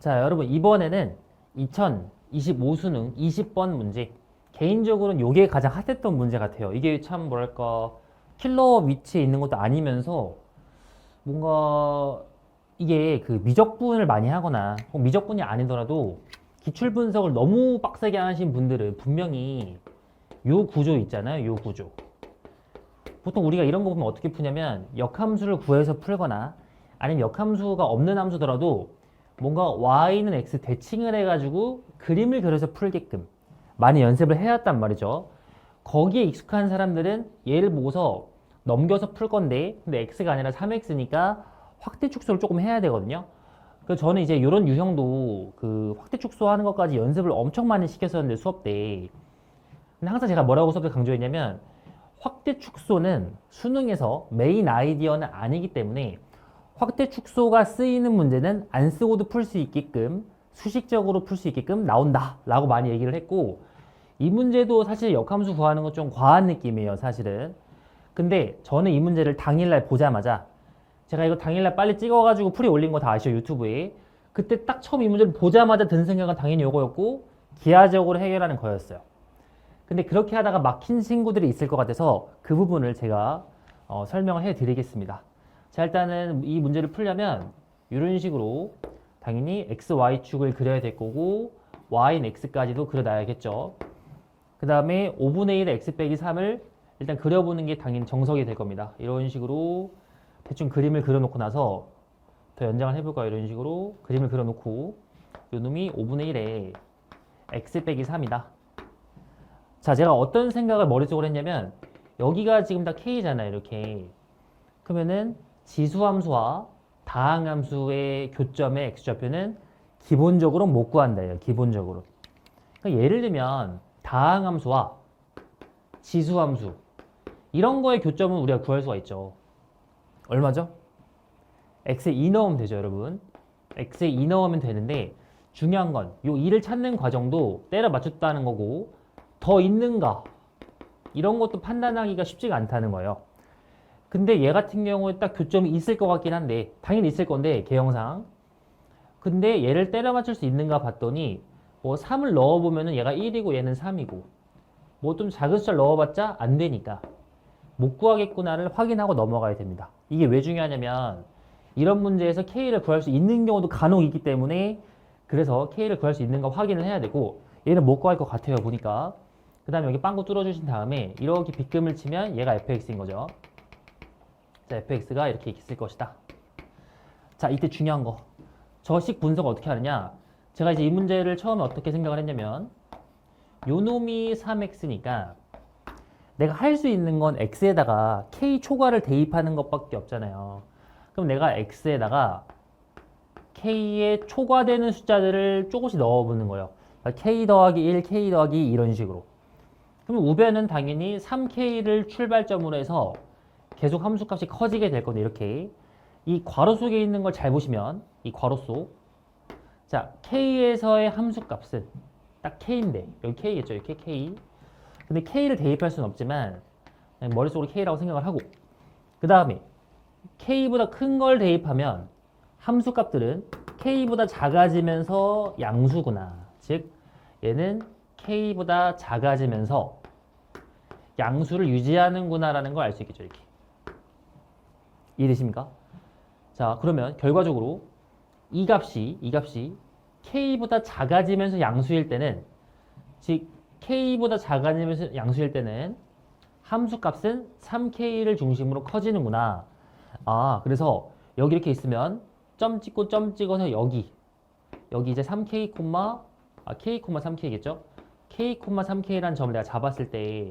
자, 여러분 이번에는 2025 수능 20번 문제. 개인적으로는 이게 가장 핫했던 문제 같아요. 이게 참 뭐랄까 킬러 위치에 있는 것도 아니면서 뭔가 이게 그 미적분을 많이 하거나 혹 미적분이 아니더라도 기출 분석을 너무 빡세게 하신 분들은 분명히 요 구조 있잖아요. 요 구조. 보통 우리가 이런 거 보면 어떻게 푸냐면 역함수를 구해서 풀거나 아니면 역함수가 없는 함수더라도 뭔가 y는 x 대칭을 해가지고 그림을 그려서 풀게끔 많이 연습을 해왔단 말이죠. 거기에 익숙한 사람들은 얘를 보고서 넘겨서 풀 건데 근데 x가 아니라 3x니까 확대 축소를 조금 해야 되거든요. 그래서 저는 이제 이런 유형도 그 확대 축소하는 것까지 연습을 엄청 많이 시켰었는데 수업 때. 근데 항상 제가 뭐라고 수업 때 강조했냐면 확대 축소는 수능에서 메인 아이디어는 아니기 때문에 확대 축소가 쓰이는 문제는 안 쓰고도 풀 수 있게끔 수식적으로 풀 수 있게끔 나온다 라고 많이 얘기를 했고, 이 문제도 사실 역함수 구하는 건 좀 과한 느낌이에요 사실은. 근데 저는 이 문제를 당일날 보자마자, 제가 이거 당일날 빨리 찍어가지고 풀이 올린 거 다 아시죠 유튜브에. 그때 딱 처음 이 문제를 보자마자 든 생각은 당연히 이거였고 기하적으로 해결하는 거였어요. 근데 그렇게 하다가 막힌 친구들이 있을 것 같아서 그 부분을 제가 설명을 해 드리겠습니다. 자, 일단은 이 문제를 풀려면 이런 식으로 당연히 x, y축을 그려야 될 거고 y는 x까지도 그려놔야겠죠. 그 다음에 5분의 1의 x 빼기 3을 일단 그려보는 게 당연히 정석이 될 겁니다. 이런 식으로 대충 그림을 그려놓고 나서 더 연장을 해볼까요? 이런 식으로 그림을 그려놓고 요 놈이 5분의 1에 x 빼기 3이다. 자, 제가 어떤 생각을 머릿속으로 했냐면 여기가 지금 다 k잖아요. 이렇게. 그러면은 지수함수와 다항함수의 교점의 x좌표는 기본적으로 못 구한다예요. 기본적으로. 그러니까 예를 들면 다항함수와 지수함수 이런 거의 교점은 우리가 구할 수가 있죠. 얼마죠? x에 2 넣으면 되죠, 여러분. x에 2 넣으면 되는데 중요한 건 요 2를 찾는 과정도 때려 맞췄다는 거고 더 있는가 이런 것도 판단하기가 쉽지가 않다는 거예요. 근데 얘 같은 경우에 딱 교점이 있을 것 같긴 한데 당연히 있을 건데 개형상. 근데 얘를 때려 맞출 수 있는가 봤더니 뭐 3을 넣어보면은 얘가 1이고 얘는 3이고 뭐 좀 작은 숫자 넣어봤자 안 되니까 못 구하겠구나를 확인하고 넘어가야 됩니다. 이게 왜 중요하냐면 이런 문제에서 K를 구할 수 있는 경우도 간혹 있기 때문에 그래서 K를 구할 수 있는가 확인을 해야 되고 얘는 못 구할 것 같아요 보니까. 그 다음에 여기 빵꾸 뚫어주신 다음에 이렇게 빗금을 치면 얘가 fx인 거죠. 자, fx가 이렇게 있을 것이다. 자, 이때 중요한 거. 저식 분석 어떻게 하느냐. 제가 이제 이 문제를 처음에 어떻게 생각을 했냐면 요 놈이 3x니까 내가 할 수 있는 건 x에다가 k 초과를 대입하는 것밖에 없잖아요. 그럼 내가 x에다가 k에 초과되는 숫자들을 조금씩 넣어보는 거예요. 그러니까 k 더하기 1, k 더하기 2 이런 식으로. 그럼 우변은 당연히 3k를 출발점으로 해서 계속 함수값이 커지게 될 건데 이렇게 이 괄호 속에 있는 걸 잘 보시면 이 괄호 속, 자 k에서의 함수값은 딱 k인데 여기 k겠죠. 이렇게 k. 근데 k를 대입할 수는 없지만 그냥 머릿속으로 k라고 생각을 하고 그 다음에 k보다 큰 걸 대입하면 함수값들은 k보다 작아지면서 양수구나. 즉 얘는 k보다 작아지면서 양수를 유지하는구나 라는 걸 알 수 있겠죠. 이렇게. 이해되십니까? 자, 그러면 결과적으로 이 값이 k보다 작아지면서 양수일 때는, 즉 k보다 작아지면서 양수일 때는 함수값은 3k를 중심으로 커지는구나. 아, 그래서 여기 이렇게 있으면 점 찍고 점 찍어서 여기 이제 3k, k, 3k겠죠? k, 3k라는 점을 내가 잡았을 때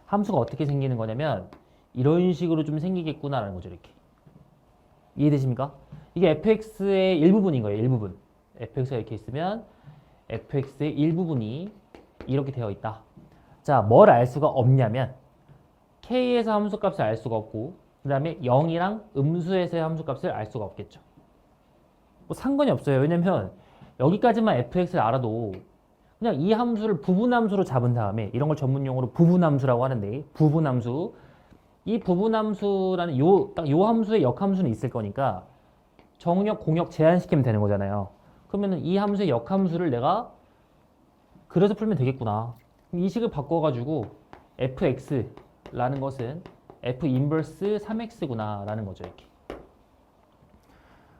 함수가 어떻게 생기는 거냐면 이런 식으로 좀 생기겠구나라는 거죠. 이렇게. 이해되십니까? 이게 fx의 일부분인 거예요. 일부분. fx가 이렇게 있으면 fx의 일부분이 이렇게 되어 있다. 자, 뭘 알 수가 없냐면 k에서 함수값을 알 수가 없고 그 다음에 0이랑 음수에서의 함수값을 알 수가 없겠죠. 뭐 상관이 없어요. 왜냐면 여기까지만 fx를 알아도 그냥 이 함수를 부분함수로 잡은 다음에 이런 걸 전문용어로 부분함수라고 하는데 부분함수, 이 부분함수라는 딱 요 함수의 역함수는 있을 거니까 정역, 공역 제한시키면 되는 거잖아요. 그러면은 이 함수의 역함수를 내가 그려서 풀면 되겠구나. 그럼 이 식을 바꿔가지고 fx라는 것은 f 인버스 3x구나 라는 거죠. 이렇게.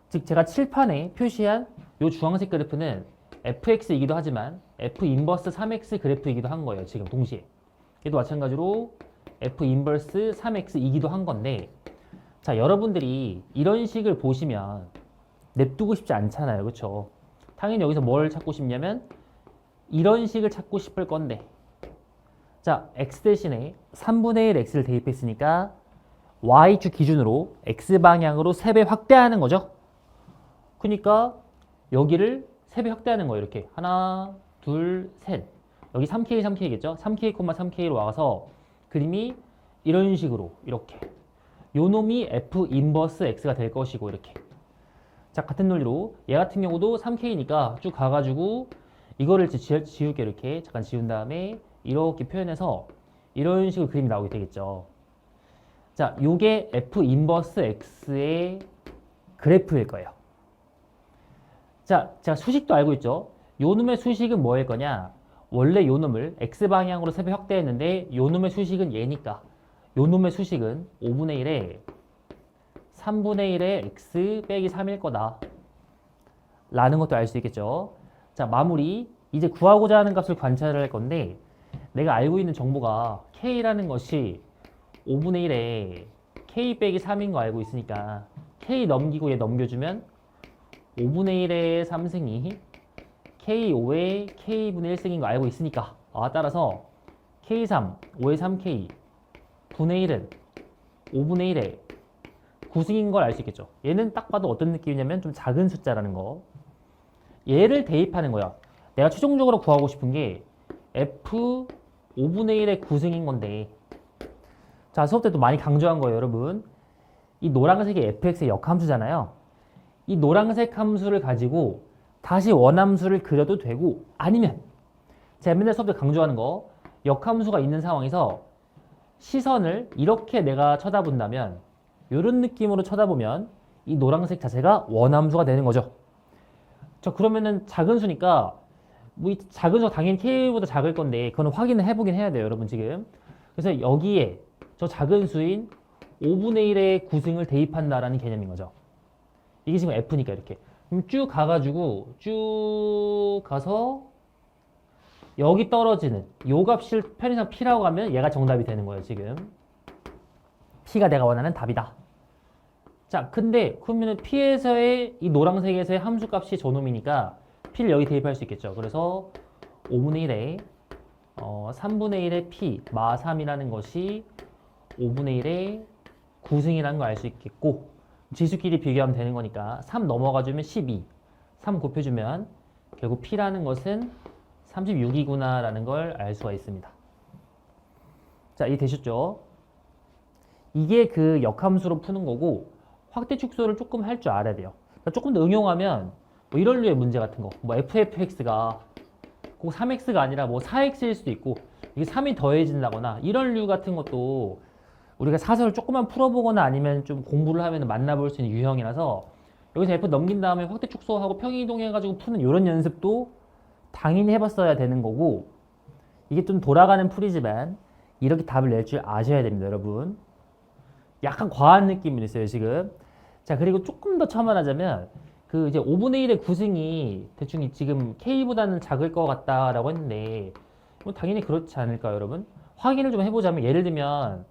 즉 제가 칠판에 표시한 이 주황색 그래프는 fx이기도 하지만 f 인버스 3x 그래프이기도 한 거예요. 지금 동시에. 얘도 마찬가지로 f 인버스 3x이기도 한 건데, 자, 여러분들이 이런 식을 보시면 냅두고 싶지 않잖아요. 그렇죠? 당연히 여기서 뭘 찾고 싶냐면 이런 식을 찾고 싶을 건데, 자, x 대신에 3분의 1 x를 대입했으니까 y축 기준으로 x방향으로 3배 확대하는 거죠. 그러니까 여기를 3배 확대하는 거예요. 이렇게 하나, 둘, 셋. 여기 3k, 3k겠죠? 3k, 3k로 와서 그림이 이런 식으로 이렇게 요 놈이 f 인버스 x가 될 것이고 이렇게. 자, 같은 논리로 얘 같은 경우도 3k니까 쭉 가가지고 이거를 지울게. 이렇게 잠깐 지운 다음에 이렇게 표현해서 이런 식으로 그림이 나오게 되겠죠. 자, 요게 f 인버스 x의 그래프일 거예요. 자, 제가 수식도 알고 있죠. 요 놈의 수식은 뭐일 거냐? 원래 요 놈을 x방향으로 3배 확대했는데 요 놈의 수식은 얘니까 요 놈의 수식은 5분의 1에 3분의 1의 x 빼기 3일 거다 라는 것도 알 수 있겠죠. 자, 마무리. 이제 구하고자 하는 값을 관찰을 할 건데, 내가 알고 있는 정보가 k라는 것이 5분의 1에 k 빼기 3인 거 알고 있으니까 k 넘기고 얘 넘겨주면 5분의 1의 3승이 k5의 k분의 1승인 거 알고 있으니까, 따라서 k3, 5의 3k 분의 1은 5분의 1의 9승인 걸 알 수 있겠죠. 얘는 딱 봐도 어떤 느낌이냐면 좀 작은 숫자라는 거. 얘를 대입하는 거야. 내가 최종적으로 구하고 싶은 게 f 5분의 1의 9승인 건데, 자, 수업 때도 많이 강조한 거예요, 여러분. 이 노란색이 fx의 역함수잖아요. 이 노란색 함수를 가지고 다시 원함수를 그려도 되고, 아니면 제가 맨날 수업 때 강조하는 거, 역함수가 있는 상황에서 시선을 이렇게 내가 쳐다본다면, 이런 느낌으로 쳐다보면 이 노란색 자체가 원함수가 되는 거죠. 자, 그러면은 작은 수니까 뭐 이 작은 수가 당연히 k보다 작을 건데 그거는 확인을 해보긴 해야 돼요, 여러분. 지금 그래서 여기에 저 작은 수인 5분의 1의 9승을 대입한다라는 개념인 거죠. 이게 지금 f니까 이렇게. 그럼 쭉 가가지고 쭉 가서 여기 떨어지는 요 값을 편의상 p라고 하면 얘가 정답이 되는 거예요. 지금 p가 내가 원하는 답이다. 자, 근데 그러면은 p에서의 이 노란색에서의 함수 값이 저놈이니까 p를 여기 대입할 수 있겠죠. 그래서 5분의 1에 3분의 1의 p 마 3이라는 것이 5분의 1의 9승이라는 걸 알 수 있겠고, 지수끼리 비교하면 되는 거니까 3 넘어가주면 12, 3 곱해주면 결국 p라는 것은 36이구나 라는 걸 알 수가 있습니다. 자, 이해되셨죠? 이게 그 역함수로 푸는 거고, 확대 축소를 조금 할 줄 알아야 돼요. 그러니까 조금 더 응용하면 뭐 이런 류의 문제 같은 거, 뭐 ffx가 꼭 3x가 아니라 뭐 4x일 수도 있고 이게 3이 더해진다거나 이런 류 같은 것도 우리가 사설을 조금만 풀어보거나 아니면 좀 공부를 하면 만나볼 수 있는 유형이라서, 여기서 f 넘긴 다음에 확대 축소하고 평행이동해가지고 푸는 이런 연습도 당연히 해봤어야 되는 거고, 이게 좀 돌아가는 풀이지만 이렇게 답을 낼 줄 아셔야 됩니다, 여러분. 약간 과한 느낌이 있어요, 지금. 자, 그리고 조금 더 첨언하자면 그 이제 5분의 1의 9승이 대충 지금 k보다는 작을 것 같다라고 했는데, 뭐 당연히 그렇지 않을까요, 여러분? 확인을 좀 해보자면, 예를 들면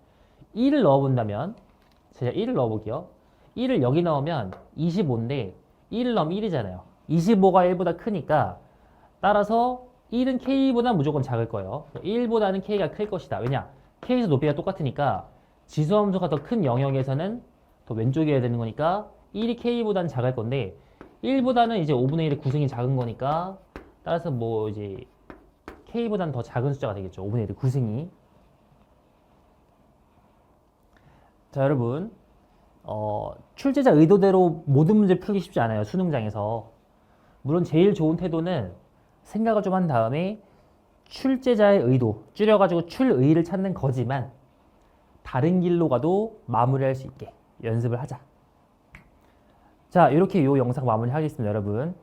1을 넣어본다면, 제가 1을 넣어볼게요. 1을 여기 넣으면 25인데 1을 넣으면 1이잖아요. 25가 1보다 크니까 따라서 1은 k보다 무조건 작을 거예요. 1보다는 k가 클 것이다. 왜냐? k에서 높이가 똑같으니까 지수함수가 더 큰 영역에서는 더 왼쪽이어야 되는 거니까 1이 k보다는 작을 건데, 1보다는 이제 5분의 1의 9승이 작은 거니까 따라서 뭐 이제 k보다는 더 작은 숫자가 되겠죠. 5분의 1의 9승이. 자, 여러분, 출제자 의도대로 모든 문제 풀기 쉽지 않아요, 수능장에서. 물론 제일 좋은 태도는 생각을 좀 한 다음에 출제자의 의도, 줄여가지고 출의를 찾는 거지만 다른 길로 가도 마무리할 수 있게 연습을 하자. 자, 이렇게 이 영상 마무리하겠습니다, 여러분.